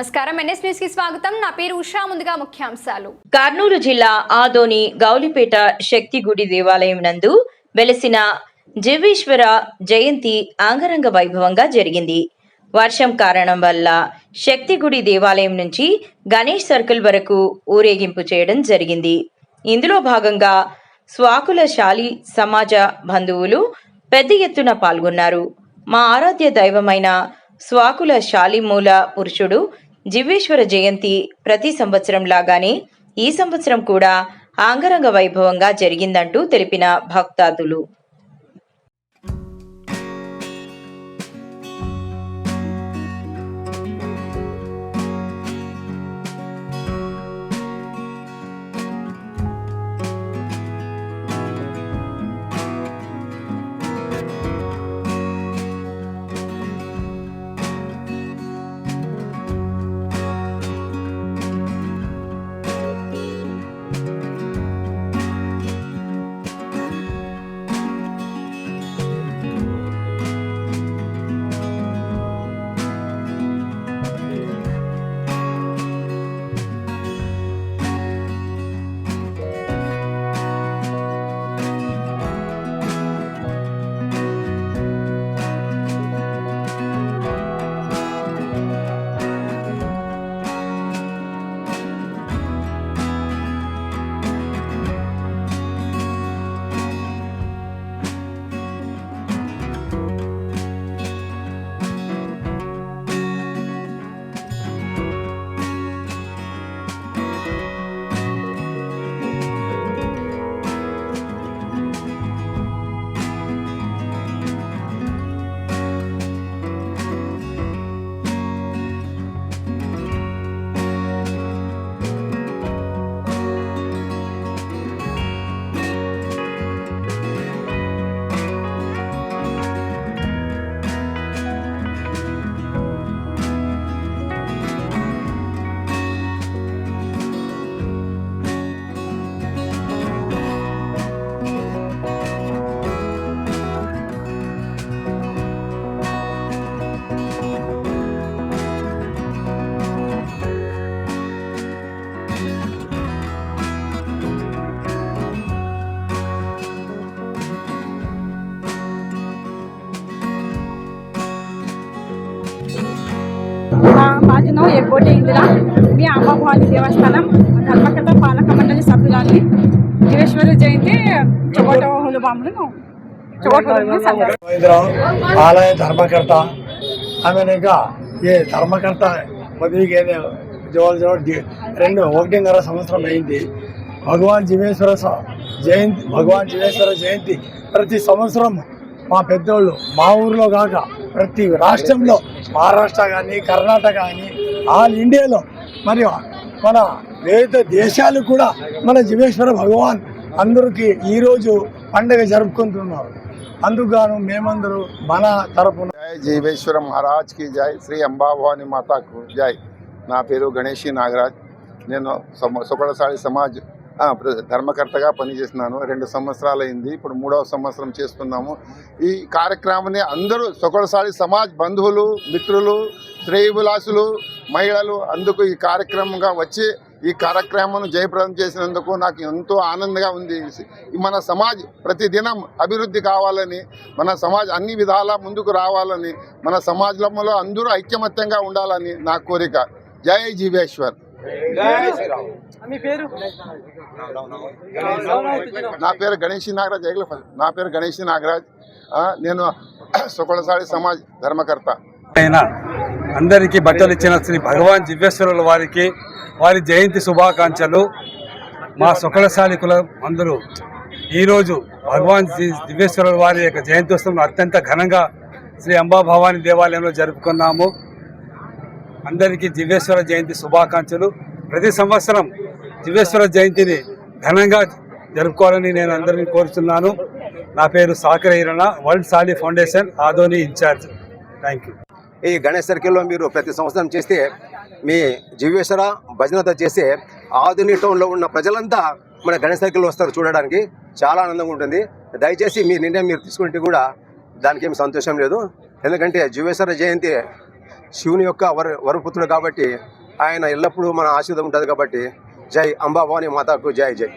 నమస్కారం, NS news కి స్వాగతం. నా పేరు ఉషా. ముందుగా ముఖ్యాంశాలు. కర్నూలు జిల్లా ఆదోని గౌలిపేట శక్తి గుడి దేవాలయం నందు వెలసిన జివేశ్వర జయంతి అంగరంగ వైభవంగా జరిగింది. వర్షం కారణం వల్ల శక్తి గుడి దేవాలయం నుంచి గణేష్ సర్కిల్ వరకు ఊరేగింపు చేయడం జరిగింది. ఇందులో భాగంగా స్వాకుల శాలి సమాజ బంధువులు పెద్ద ఎత్తున పాల్గొన్నారు. మా ఆరాధ్య దైవమైన స్వాకుల శాలిమూల పురుషుడు జివేశ్వర జయంతి ప్రతి సంవత్సరం లాగానే ఈ సంవత్సరం కూడా అంగరంగ వైభవంగా జరిగిందంటూ తెలిపిన భక్తాదులు माझे नाव एकबोटे इंदिरा. मी अंबाभवानी देवस्थानम ధర్మకర్త పాలక మండలి సభ్యురాలిని. జీవేశ్వర జయంతి చొగట హోలుబామును आलय धर्मकर्ता आमेने का ये धर्मकर्ता पदवी के जवळ जवळ 1.5 సంవత్సరం అయింది. భగవాన్ జీవేశ్వర జయంతి ప్రతి సంవత్సరం మా పెద్దోళ్ళు మా ఊరిలో కాక ప్రతి రాష్ట్రంలో మహారాష్ట్ర కానీ కర్ణాటక కానీ ఆల్ ఇండియాలో మరియు మన వివిధ దేశాలు కూడా మన జీవేశ్వర భగవాన్ అందరికీ ఈరోజు పండుగ జరుపుకుంటున్నారు. అందుకు మేమందరూ మన తరపున జై జీవేశ్వర మహారాజ్ కి జై, శ్రీ అంబాభవాని మాతాకు జై. నా పేరు గణేషి నాగరాజ్. నేను సుకళశాలి సమాజ్ ధర్మకర్తగా పనిచేస్తున్నాను. 2 సంవత్సరాలు అయింది. ఇప్పుడు 3వ సంవత్సరం చేస్తున్నాము. ఈ కార్యక్రమాన్ని అందరూ సుకళశాలి సమాజ్ బంధువులు, మిత్రులు, శ్రేయభిలాషులు, మహిళలు అందుకు ఈ కార్యక్రమంగా వచ్చి ఈ కార్యక్రమం జయప్రదం చేసినందుకు నాకు ఎంతో ఆనందంగా ఉంది. మన సమాజ్ ప్రతిదినం అభివృద్ధి కావాలని, మన సమాజ్ అన్ని విధాలా ముందుకు రావాలని, మన సమాజంలో అందరూ ఐక్యమత్యంగా ఉండాలని నా కోరిక. జై జీవేశ్వర్. నా పేరు గణేషి నాగరాజ్. నేను సుకళశాలి సమాజ్ ధర్మకర్త. అందరికీ బట్టలు ఇచ్చిన శ్రీ భగవాన్ జివేశ్వరుల వారికి వారి జయంతి శుభాకాంక్షలు. మా సుకళశాలి కులం అందరూ ఈరోజు భగవాన్ జివేశ్వరుల వారి యొక్క జయంత్యోత్సవం అత్యంత ఘనంగా శ్రీ అంబాభవాని దేవాలయంలో జరుపుకున్నాము. అందరికీ జివేశ్వర జయంతి శుభాకాంక్షలు. ప్రతి సంవత్సరం జివేశ్వర జయంతిని ఘనంగా జరుపుకోవాలని నేను అందరినీ కోరుతున్నాను. నా పేరు సాకర ఈరణ, వరల్డ్ సాలి foundation Adoni in charge. Thank you. ఈ గణేష్ సర్కిల్లో మీరు ప్రతి సంవత్సరం చేస్తే మీ జీవేశ్వర భజనత చేస్తే ఆదోని టౌన్లో ఉన్న ప్రజలంతా మన గణేష్ సర్కిల్లో వస్తారు చూడడానికి. చాలా ఆనందంగా ఉంటుంది. దయచేసి మీ నిర్ణయం మీరు తీసుకుంటే కూడా దానికి ఏమి సంతోషం లేదు. ఎందుకంటే జీవేశ్వర జయంతి శివుని యొక్క వరపుత్రుడు కాబట్టి ఆయన ఎల్లప్పుడూ మన ఆశీర్వాదం ఉంటుంది కాబట్టి జై అంబాభవాని మాతాకు జై జై.